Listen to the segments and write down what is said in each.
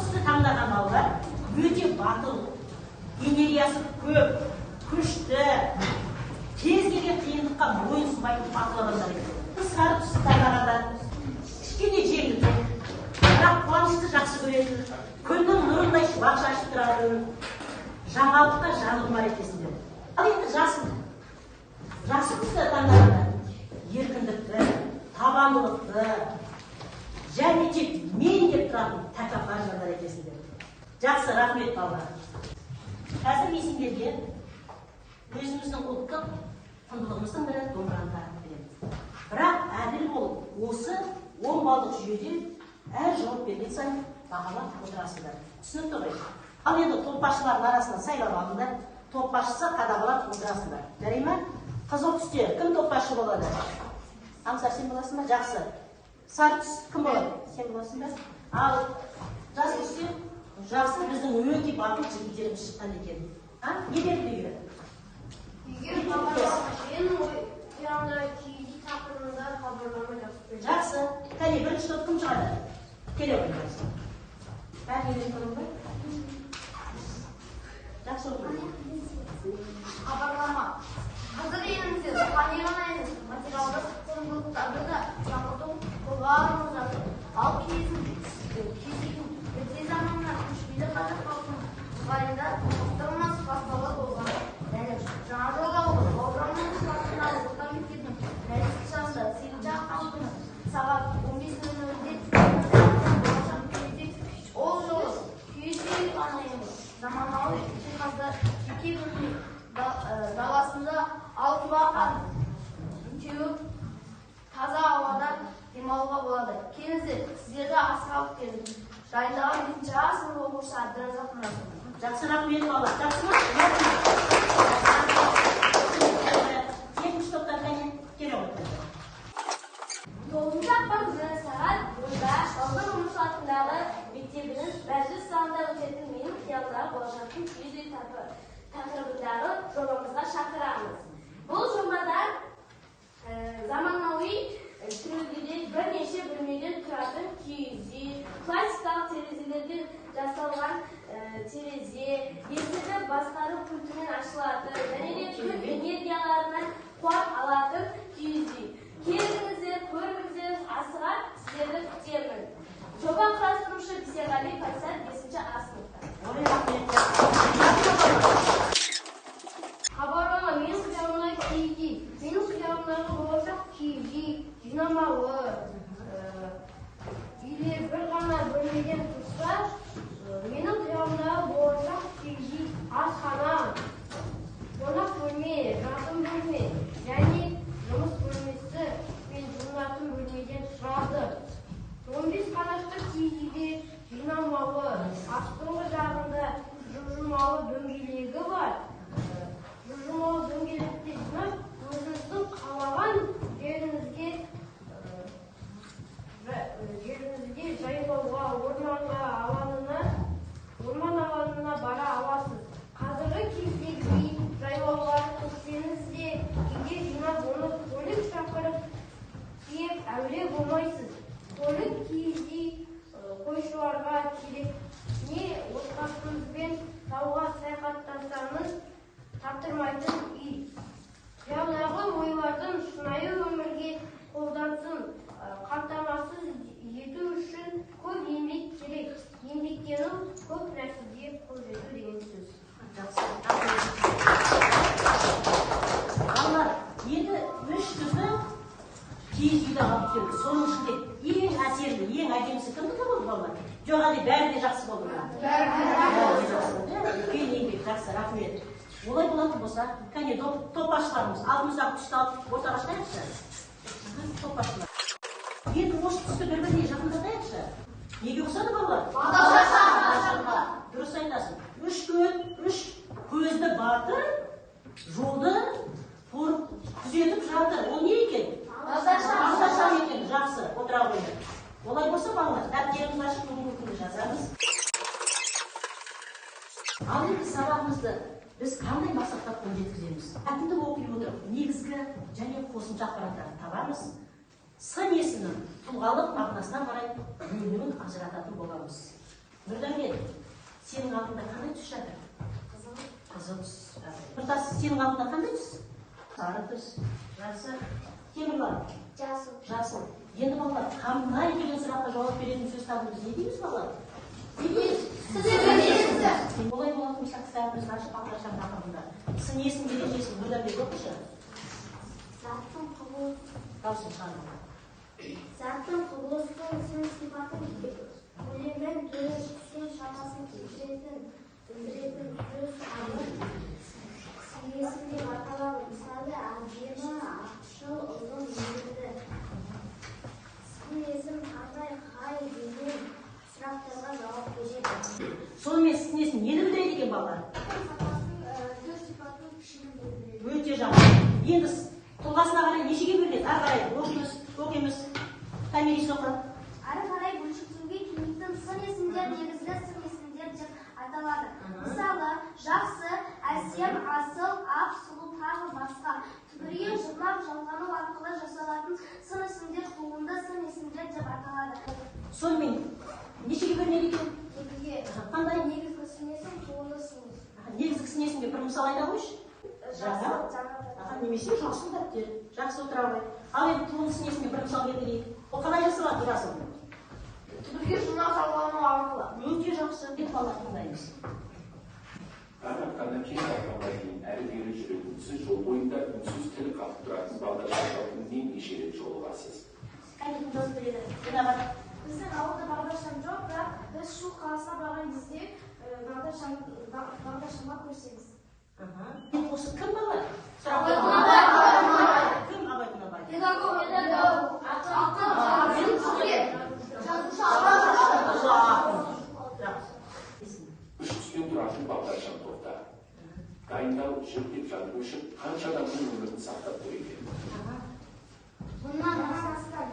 сізді таңдаған балалар өте батыл, энергиясы көп, күшті, кез келген қиындыққа мойынсұнбайтын батыл адамдар екен. Біз сары түсті таңдағандар кішкене жеңіл, бірақ қуанышты жақсы көретін, күннің нұрындай шуақ шашып тұратын, жаңалыққа жаны бар екенсіңдер. Ал енді жасы қызды таңдағандар еркіндікті, табандылықты, және тек мен деп тұратын тәкаппар жандар екенсіңдер. Жақсы, рахмет балалар. Қазір мен сендерге өзіміздің ұлттық құндылығымыздың бірі домбыраны таратып беремін. Бірақ әділ болып, осы 10 балдық жүйеде әр жауап берген сайын бағалап отырасыңдар. Түсінікті ғой? Ал енді топбасшылардың арасынан сайлап алыңдар. Топбасшысы қадағалап отырасыңдар. Жарай ма? Қызыл түсте кім топбасшы болады? Аңсар, сен боласың ба? Жақсы. Сары түс кім болады? Сен боласың ба? Ал жасыл түсте жақсы, біздің өте батыл жігіттеріміз шыққан екен. Не берді үйге? Үйге менің ойымда киіз тақырыбында хабарлама жазып берді. Жақсы. Кәне, бірінші топ кім шығады? Келе ойнайсың. Бәрі елен көрің бе? Жақсы оқымайды. Хабарлама. Қазір елімізде рухани ғана емес, материалдық құндылықтарды да жаңғырту қолға алынып жатыр. Ал кездің ерте заманнан көшпелі қазақ халқының ыңғайында ұлттығымыз бастаулы болған. Және жаңа жолдағы бауыржанның салтына орта мектебінің мәдениет жасында сегізінші ақпан сағат 15:00-де ол жолы киіз үй ғана емес, заманауи жиһаздар жеке бөлме даласында алтыбақан теуіп таза ауада демалуға болады. Келіңіздер, сіздерді асыға алып келдім. Дайындаған 2-ші сынып оқушысы Абдыразақ Мұратов. Жақсы, рахмет балалар. Жақсы ма? Екінші топтар қане? Келе отыр. 9 ақпан күні сағат 10-да Шалдың Жұмыс атындағы мектебінің мәжіліс залында өтетін менің қиялдағы болашақтың киіз үй тақырыбындағы жобамызға шақырамыз. Бұл жобада заманауи түрде бірнеше бөлмеден тұратын киіз үй, классикалық терезелерден жасалған терезе, есікті басқару пультімен ашылатын, және де күн энергияларынан қуат алатын киіз үй. Келіңіздер, көріңіздер, асыға сіздерді күтемін. Жоба құрастырушы Бисеғали Файсар 5-ші А сыныпта. Хабарлама, менің қиялымда киіз үй. Менің қиялымдағы болашақ киіз үй, жинамалы үйлер бір ғана бөлмеден тұрса, менің қиялымдағы болашақ киіз үй асхана, қонақ бөлме, жатын бөлме, және жұмыс бөлмесі мен жуынатын бөлмеден тұрады. 15 қанатты киіз үйде жинамалы, астыңғы жағында жылжымалы дөңгелегі бар. Жылжымалы дөңгелекте жинап, өзіңіздің қалаған жеріңізге жайлауға, орман алаңына бара аласыз. Қазіргі кездегі жайлауға көшсеңіз де, кейде жинап оны көлік шақырып тиеп әуре болмайсыз. Көлік киіз үй қойшыларға керек. Не отбасыңызбен тауға саяхаттансаңыз таптырмайтын үй. Қиялдағы ойлардың шынайы өмірге қолдансын қамтамасыз ету үшін көп еңбек керек. Еңбектену көп нәрсеге қол жету деген сөз. Балалар, енді 3 түрлі киіз үйді алып келді. Соның ішінде ең әсерлі, ең әдемісі кімдікі болды балалар? Жоқ, әлде бәрі де жақсы болды ма? Бәрі де жақсы болды. Үлкен еңбек, жақсы, рахмет. Олай болатын болса, кәне топбасшыларымыз алдымыздағы түсті алып ортаға шығайықшы. Топбасшылар. Енді осы түсті бір-біріне жақындатайықшы. Неге ұқсады балалар? Бағдаршамға. Дұрыс айтасың. 3 көзді батыр, жолды күзетіп жатыр. Ол не екен? Бағдаршам екен. Жақсы, отыра қойды. Олай болса балалар, дәптерімізді ашып бүгінгі күнді жазамыз. Ал енді сабағымызды біз қандай мақсатқа қол жеткіземіз? Әкімді оқи отырып, негізгі және қосымша ақпараттарды табамыз. Сын есімнің тұлғалық мағынасына қарай бөлімін ажырататын боламыз. Нұрдәулет, сенің алдында қандай түс жатыр? Қызыл түс. Нұртас, сенің алдында қандай түс? Сары түс. Жақсы. Темірлан? Жасыл. Жасыл. Енді балалар, қандай деген сұраққа жауап беретін сөз табыңыз. Не дейміз балалар? Не дейміз? Олай болатын болса, кітабымызды ашып Бағдаршам тақырыбында. Сын ережесін Нұрдәулет оқышы. Заттың құбылысы. Дауысын шығарыңдар. Заттың құбылысының сын-сипатын көлемін, түрі, түскен шамасын білдіретін сөз алып сыйесін деп аталады. Мысалы, әдемі, ақшыл, ұзын, мейірімді. Сын-есім қандай, қай деген сұрақтарға жауап береді. Сонымен сын есім нені білдіреді екен балалар? Сөз сипатының пішінін білдіреді. Өте жақсы. Енді тұлғасына қарай нешеге бөлінеді? Ары қарай оқимыз. Томирис оқы. Ары қарай бөлшектеуге келмейтін сын есімдер негізгі сын есімдер деп аталады. Мысалы, жақсы, әсем, асыл, ақ, сұлу, тағы басқа. Түбірге жырлап жалғану арқылы жасалатын сын есімдер туынды сын есімдер деп аталады. Сонымен нешеге бөлінеді екен? Екіге. Қандай? Негізгі сын есім, туынды сын есім. Негізгі сын есімге бір мысал айта қойшы. Немесе жақсы дәптер. Жақсы отыра ғой. Ал енді туынды сын есімге бір мысал келтірейік. Ол қалай жасалады жасыл? Түбірге жырлап жалғану арқылы. Өте жақсы. Деп балалар тыңдаймыз. Арнақтан кең тарқауға дейін әрі бері жүретін сіз жол бойында үнсіз тіл қатып тұратын Бағдаршамға күннен неше рет жолығасыз? Кәне тыңдап біледі. Динабат. Біздің ауылда Бағдаршам жоқ, бірақ біз Шу қаласына барған кезде Бағдаршамға көрсеңіз. Осы кім балалар? Кім Абай Құнанбаев? Педагог. Үш түскен тұратын Бағдаршам тоқта. Дайындау, жіктеп жанып өшіп, қанша адамның өмірін сақтап тұр екен. Бұннан астан.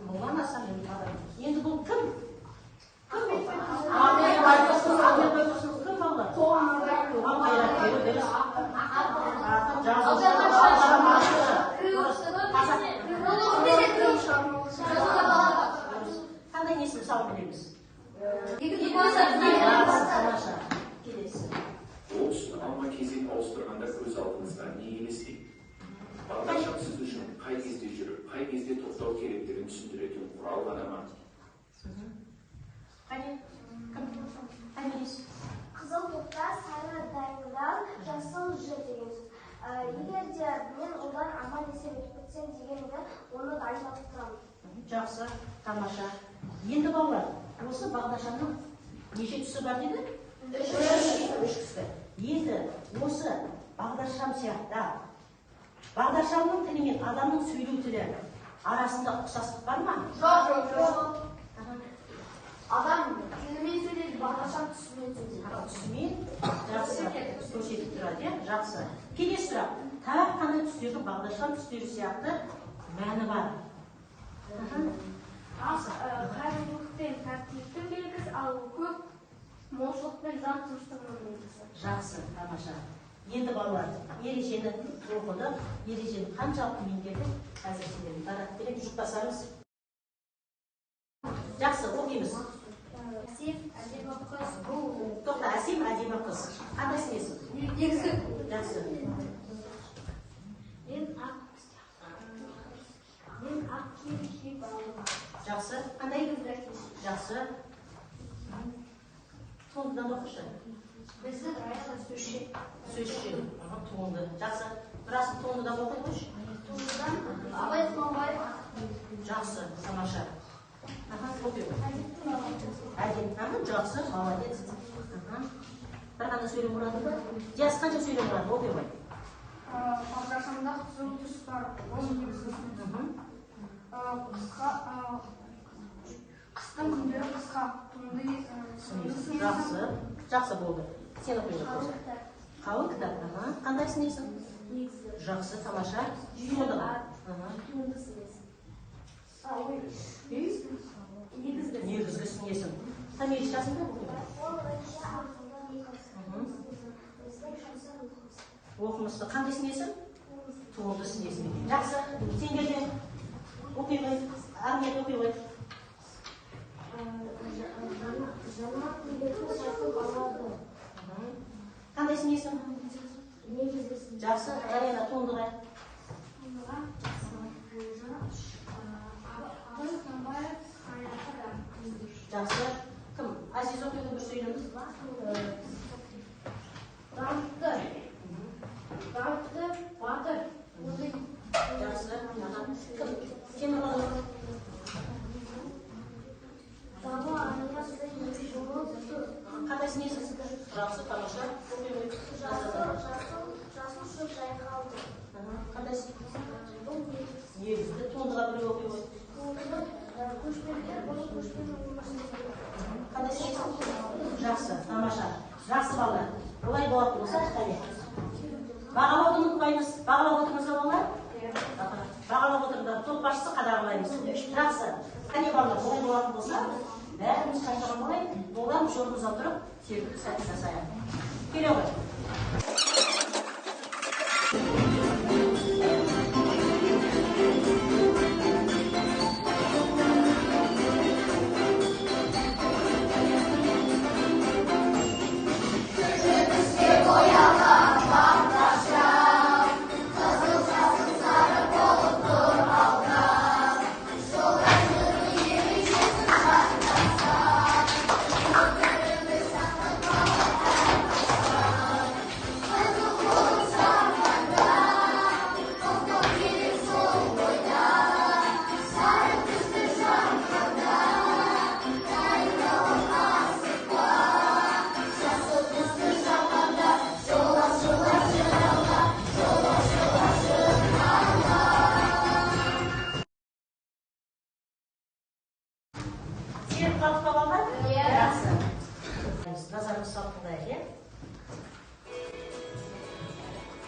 Бұннан астан. Енді бұл кім? Кім балалар? Қоғам қайраткері дұрыс. Қандай несін сау білеміз? Келесі. Ол үшін алма кезек ауыстырғанда көз алдыңызға не елестейді? Бағдаршам сіз үшін қай кезде жүріп, қай кезде тоқтау керектігін түсіндіретін құрал ғана ма? Қане? Кім? Томирис. Қызыл тоқта, сары дайындал, жасыл жүр деген сөз. Егер де мен одан аман есен өтіп кетсем дегенді, оны дайындап тұрамын. Жақсы, тамаша. Енді балалар, осы Бағдаршамның неше түсі бар деді? Үш түсі. Енді осы Бағдаршам сияқты Бағдаршамның тілі мен адамның сөйлеу тілі арасында ұқсастық бар ма? Жоқ. Адам тілімен сөйлейді, Бағдаршам түсімен сөйлейді. Түсімен жақсы көрсетіп тұрады, жақсы. Келесі сұрақ. Тағы қандай түстердің Бағдаршам түстері сияқты мәні бар? Қайырымдылық пен тәртіптің белгісі, ал көп молшылық пен жан тыныштығының белгісі. Жақсы, тамаша. Енді балалар, ережені оқыды, ережені қаншалықты меңгерді, қазір сендердің тарап берем, жұқтасаңыз. Жақсы, оқимыз. Әсем, әдемі қыз, бұл. Тоқта, әсем, әдемі қыз. Қандай снесің? Негізі. Жақсы. Мен ақ киім киіп алдым. Жақсы. Қандай? Жақсы. Туындыдан оқышы. Біздің районда сөзші. Сөзші. Туынды. Жақсы. Бірасын туындыдан оқи қойшы. Туындыдан Абай Құнанбаев. Жақсы, тамаша. Оқи қой. Әдем. Жақсы, молодец. Бір ғана сөйлем ұрады ба? Диас қанша сөйлем ұрады? Оқи қой. Бағдаршамда қызыл түс бар. Оның негізгі қыстың күндері қысқа туынды. Жақсы. Жақсы болды. Сен оқи қой. Қалың кітап. Қандай снесің? Негізгі. Жақсы, тамаша. Туынды снесің. Негізгі снесің. Томирис жасында оқымысты қандай снесің? Туынды снесің. Жақсы, сендер де оқи қой. Армия оқи қой. Жаңа күндер несі? Жақсы, Арена туындыға. Жақсы. Кім? Азиз оқиды бір сөйлеміз. Даңқты, батыр. Жақсы. Кім? Темір олы. Баба, анасы, жолы, Қандайсы несі? Жақсы, тамаша. жасыл шөп жайқалды. Қандайсы? Негізді туындыға бір оқи ғой. Көшпелілер, бұл көшпелі өмірсінде. Қандайсы несі? Жақсы, тамаша. Жақсы бала. Олай болатын болса, қане. Бағалауды ұмытпаймыз. Бағалап отырмыз ба балалар? Бағалап отырыңдар. Топ басшысы қадағалаймыз. Жақсы. Қане балалар, олай болатын болса, бәріміз қайтарған болайық. Олар жолымызға тұрып, тергіп сәтін жасайық. Келе ғой. Қалып қалғандар? Жақсы. Назарымыз салып қылайық, е?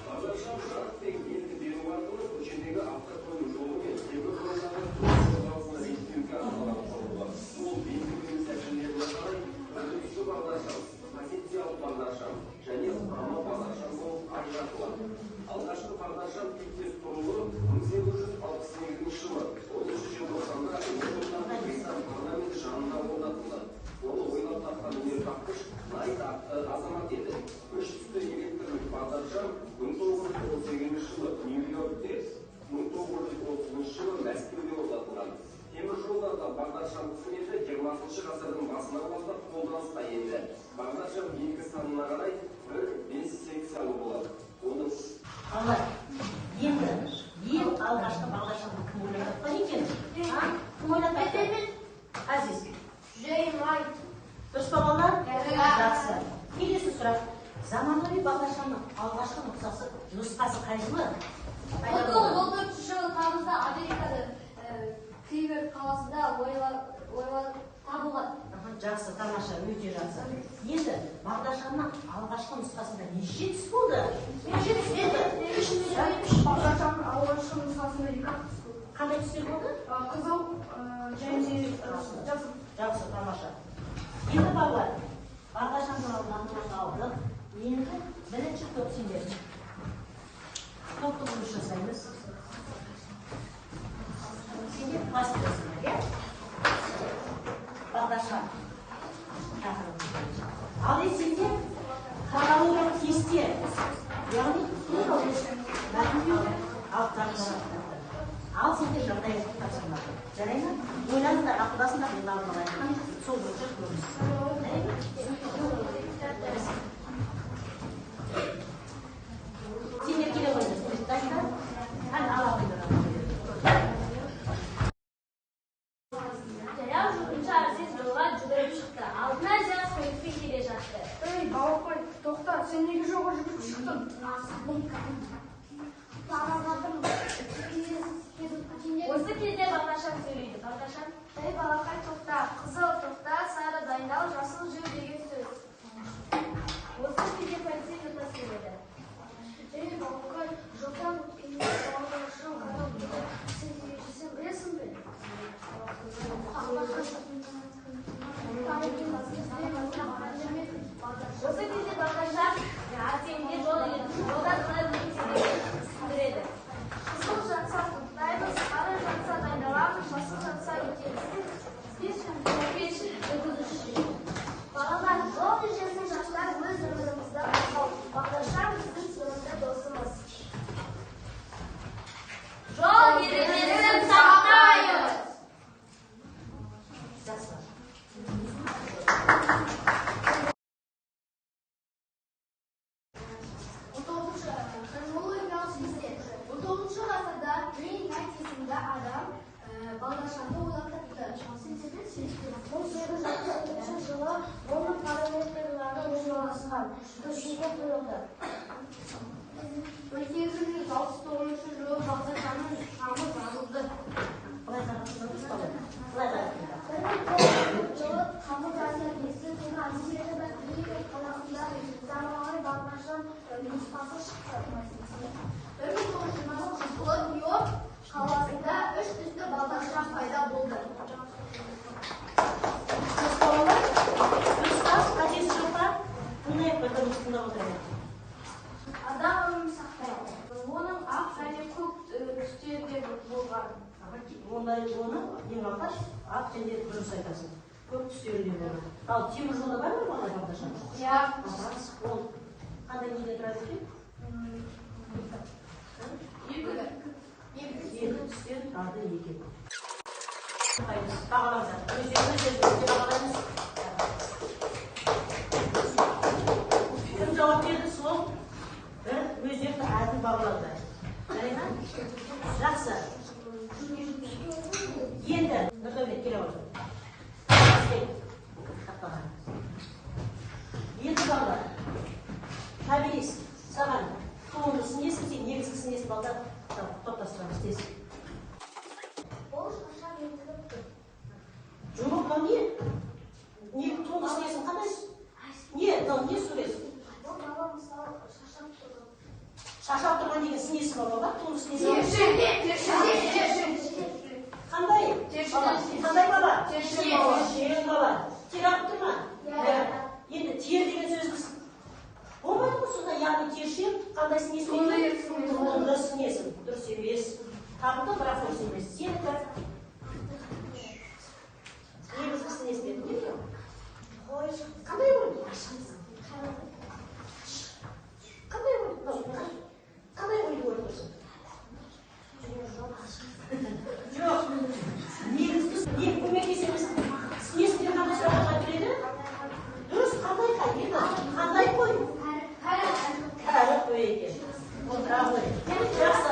Бағдаршам шарт пен белгі беру арқылы көшедегі автокөлік жолы мен темір жолдардың қозғалысына реттеуге арналған құрылғы. Ол белгіленген сәтшілеріне қарай үрдісті бағдаршам, позициялық бағдаршам және құрама бағдаршам болып ажыратылады. Алғашқы бағдаршам типтес құрылғы 1868 жылы 10 желтоқсанда парламенті жанында орнатылды. Оны ойлап тапқан өнертапқыш Найт атты азамат еді. Үш түсті электрлік бағдаршам 1938 жылы Нью-Йоркте, 1930 жылы Мәскеуде орнатылған. Темір жолдарда бағдаршам қызметі 20 ғасырдың басынан бастап қолданысқа енді. Бағдаршам белгі санына қарай 1-5 секциялы болады. Оның Алла, енді ең алғашқы бағдаршамды кім ойлап тапқан екен? Кім ойлап тапқан? Азиз. Джейн Райт. Дұрыс па балалар? Жақсы. Келесі сұрақ. Заманауи бағдаршамның алғашқы нұсқасы қай жылы? 1914 жылы тамызда Америкада Кливер қаласында табылған. Жақсы, тамаша, өте жақсы. Енді бағдаршамның алғашқы нұсқасында неше түс болды? Бағдаршамның алғашқы нұсқасында 2 түс болды. Қандай түстер болды? Қызыл және жасыл. Жақсы, тамаша. Енді балалар, бағдаршамның алдын алдық. Енді бірінші топ сендер. Топтық жұмыс жасаймыз. Сендер класс бересіңдер, иә? Бағдаршам. Ал сендер хронологиялық кесте. Яғни ал сендер жағдай тапсырмады. Жарайды ма? Ойланыңдар, ақылдасыңдар, мен алдын айтқан сол бойынша көріңіз. Сендер келе қойыңыз. Дайындар? Әлі ала қойыңдар. Жаяу жүргінші Арсен жолға жүгіріп шықты. Алдына жас көлікпен келе жатты. Ей, балапай, тоқта, сен неге жолға жүгіріп шықтың? Осы кезде бағдаршам сөйлейді. Бағдаршам: ей балақай, тоқта, қызыл тоқта, сары дайындал, жасыл жүр деген сөз. Осы кезде полицей жота сөйледі. Ей, балақай, жоқтан өткенде бағдаршам қайда болды? Сен ережесін білесің бе? Осы кезде бағдаршам Арсенге жол еді. Жолдан қалай Казан 1900 қойылды. 1869 жылы бағдаршамның шамы жанылды. Былай қарасаңыз қалай? Былай қарасаңыз. 1900 жылы тамыз айында ескі күні Америкада Ливер қаласында заманауи бағдаршам нұсқасы шықты. 1920 жылы Нью-Йорк қаласында 3 түсті бағдаршам пайда болды. Адам өмірін сақтайды. Оның ақ және көк түстерде болған. Оны ең алғаш ақ және дұрыс айтасың. Көп түстерінде болған. Ал темір жолда бар ма бағдар бағдаршам? Иә. Ол қандай неден тұрады екен? Екі түстен тұрады екен. Бағалаңыздар. Өздеріңіз бағалаймыз. Кім жауап берді сол? Бір өздерді әділ бағалады. Жарайма? Жақсы. Енді Нұрдәулет келе отыр. Енді балалар. Табелес, саған туынды сіңесін, сен негізгі сіңесін балдар топтастырамыз тез. Ол шашақ ентігіп тұр. Жұмық мынау не? Не туынды сіңесін қандай? Не? Не суресі? Ол бала мысалы шашақ тұр. Шашап тұрған деген сіңесі бар балдар, туынды сіңесі бар. Қандай? Қандай бала? Тершен бала. Тер ағып тұр ма? Енді тер деген сөзіміз болмайды ғой сонда, яғни тершен қандай сіңесін? Туынды сіңесін. Дұрыс емес. Табылды, бірақ дұрыс емес. Сенікі? Негізгі сіңесін деді. Не екен? Қандай ойын? Қандай ойын? Қандай ойын ойын тұрсын? Жоқ. Негізгі не көмектесеміз? Сіңесінде қандай сұраққа келеді? Дұрыс, қандай қай? Қандай қой? Кәрі қой екен. Отыра қой. Жақсы.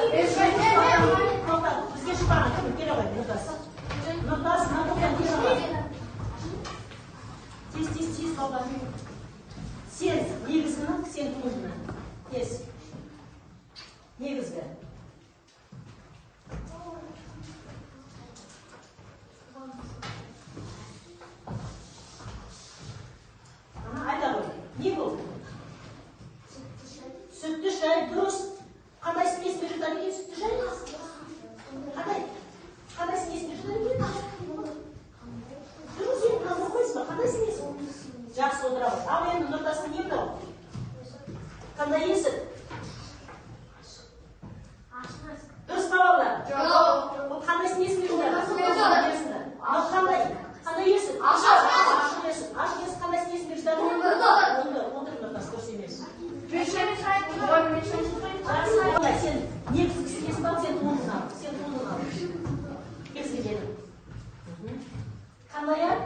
Тоқтат, бізге шықпаған кім келе ғой, Нұртас. Нұртас, Нұртас, келе ғой. Тез, балдар. Сен негізгіні, сен туындыны. Тез. Негізгі. Айта ғой. Не болды? Сүтті шай, дұрыс. Қандай сіңесін жүрді екен сүтті шай? Қандай сіңесін жүрді екен? Дұрыс, енді қазір қойсыз ба? Қандай сіңесін? Жақсы отыра ғой. Ал енді Нұртастың не мынау? Қандай есік? Дұрыс па балалар? Ол қандай сіңесін жүрді? Ал қандай есік? Ашық есік. Ашық есік қандай сіңесін жүрді? Отыр Нұртас, дұрыс емес. Сен негізгі сіңесін ал, сен туындыны ал. Келсін. Қандай ақ?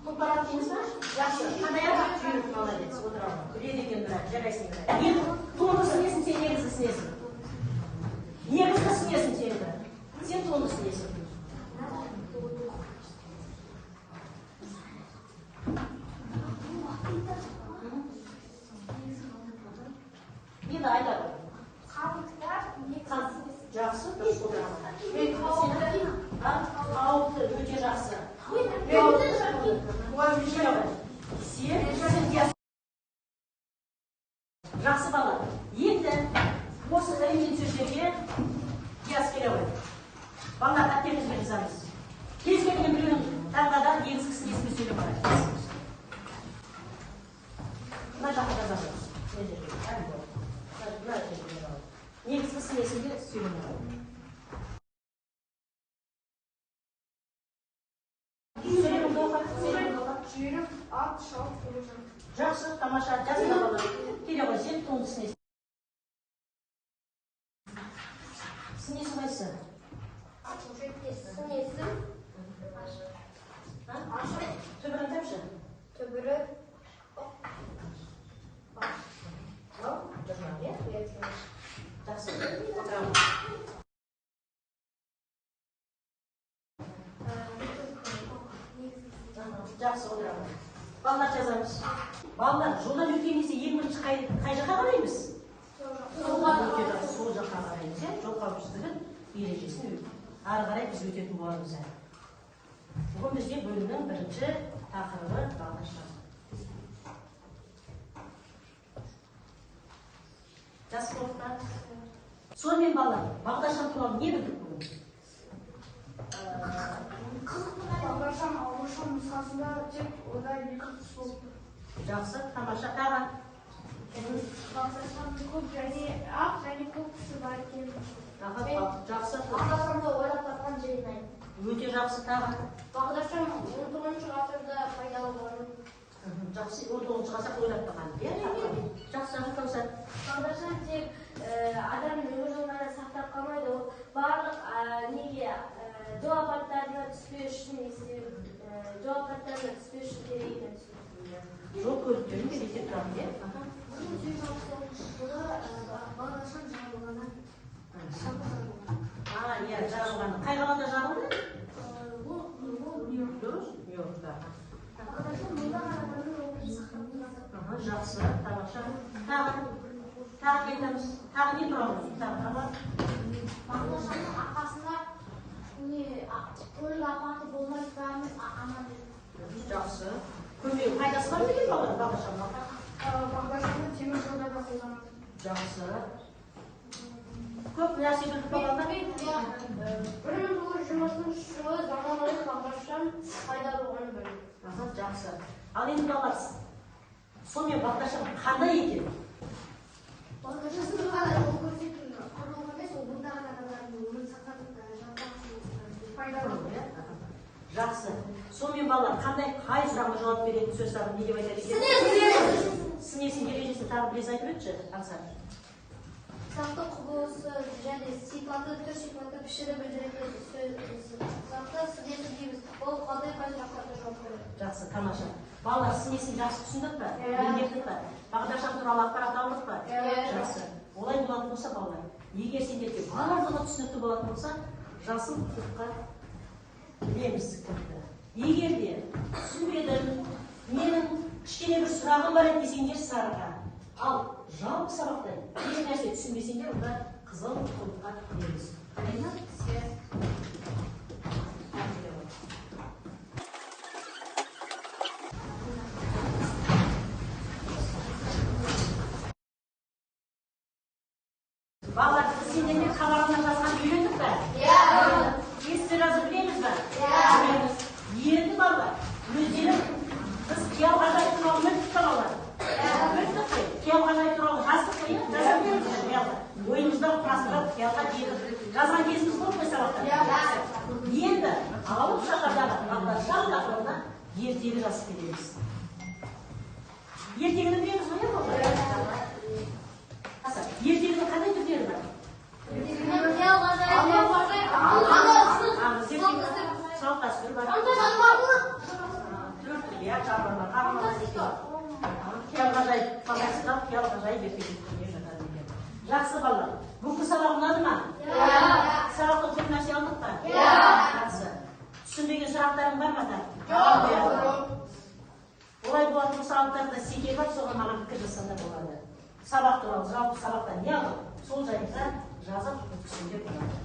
Тұлпар ақ дейміз ба? Жақсы. Қандай ақ? Жүйрік молодец. Отыр алға. Күледі екен бірақ, жарайсың бірақ. Енді туынды сіңесін, сен негізгі сіңесін. Негізгі сіңесін сені. Сен туынды сіңесін. Енді айта ғой. Жақсы, дұрыс отырамын. Қауіпті, өте жақсы. Жақсы бала. Енді осы элемент сөздерге қияс келе ғой. Балалар қаттеріңізге жазамыз. Кез келген біреуін таңғада негізгісін есіме сөйлеп барады. Мына жаққа жазамыз. Негізгісін есімде сөйлеп барады. Жүйрік, ат, шауып тұрып. Жақсы, тамаша, жасына балалар. Келе ғой, сен туынды сіңесін. Сіңесін қайсы? Сіңесін. Түбірін тапшы. Түбірі. Жақсы, отырамын. Жақсы, отырамын. Балалар жаза жазамыз. Балалар, жолдан өткен кезде ең бірінші қай жаққа қараймыз? Сол жаққа қараймыз, жол қауіпсіздігі ережесін ары қарай біз өтетін боламыз. Бүгін бізде бөлімнің бірінші тақырыбы бағдаршам. Жас болдықтар. Сонымен балалар, бағдаршам туралы не білдік бүгін? Бағдаршам ағылшын нұсқасында тек ода екі құс болып тұр. Жақсы, тамаша. Тағы? Бағдаршамның көп және ақ және көк түсі бар екенін. Жақсы. Бағдаршамды ойлап тапқан жайын. Өте жақсы. Тағы? Бағдаршам 19 ғасырда пайдалы болған. Жақсы, 19 ғасыр ойлап тапқан. Жақсы, Кәусар. Бағдаршам тек адам өмір жолдарын сақтап қалмайды, ол барлық неге жол апаттарына түспеу үшін керек екенін түсіндірді. Жол көліктерін кезекте тұрады, иә? 1969 жылы бағдаршам жабылғаннан Иә, жарылғаны. Қай қалада жарылды? Нью-Йоркта. бағдаршам мұнда адамның өмірін сақтап қалады. Жақсы, тамаша. Тағы кетеміз. Тағы не тұрады? Бағдаршамның арқасында көлік апаты болмай бәріміз аман жүрміз. Жақсы. Көмегі пайдасы бар деген балалар бағдаршамның? Бағдаршамды темір жолда да қолданады. Жақсы. Көп нәрсе білдік балалар? 1923 жылы заманауи бағдаршам пайда болғаны білдік. Жақсы. Ал енді балалар, сонымен бағдаршам қандай екен? Бағдаршам ғана жол көрсету құрылғы емес, ол бұндағы адамдардың өмірін сақтап пайдалы. Жақсы. Сонымен балалар, қай сұрағына жауап беретін сөз тағы не деп айтады екен? Снесін ережесін тағы біраз айтып өтші, Аңсар. Сақты құбылысы және сипаты, түр сипаты пішірі білдіретін сөз. Сақты снесі дейміз. Ол қандай сұрақтарға жауап береді? Жақсы, тамаша. Балалар, снесін жақсы түсіндік па? Меңгердік па? Бағдаршам туралы ақпарат алдық па? Жақсы. Олай болатын болса, балалар, егер сендерге барлығы түсінікті болатын болса, жасыл құтқа білеміз кімді. Егер де түсінбедім, менің кішкене бір сұрағым бар еді десеңдер сарыға. Ал жалпы сабақта еш нәрсе түсінбесеңдер, онда қызыл құтқа білеміз. Балалар, сендермен хабарына жазған үйрендік бе? Есті жазып білеміз бе? Білеміз. Енді балалар, өздері біз қиял ғажайып туралы білдік пе балалар? Білдік қой. Қиял ғажайып туралы жаздық қой, жазып білеміз бе? Ойымызда құрастырып, қиялға жетіп жазған кезіміз болып қой сабақта. Енді алып шақардағы бағдаршам тақырыбына ертегі жазып береміз. Ертегіні білеміз ғой, балалар? Ертегінің қандай түрлері бар? Салт дәстүр бар. Төрт иә, жабырлар, қағылар екен. Қиял ғажайып фантастикалық, қиял ғажайып ертегілеріне жатады екен. Жақсы балалар. Бүгінгі сабақ ұнады ма? Сабақтан көп нәрсе алдық па? Жақсы. Түсінбеген сұрақтарың бар ма? Олай болатын болса, алттарында секел бар, соған маған пікір жасанда болады. Сабақ туралы, жалпы сабақта не алдық? Сол жайында жазып өткізуге болады.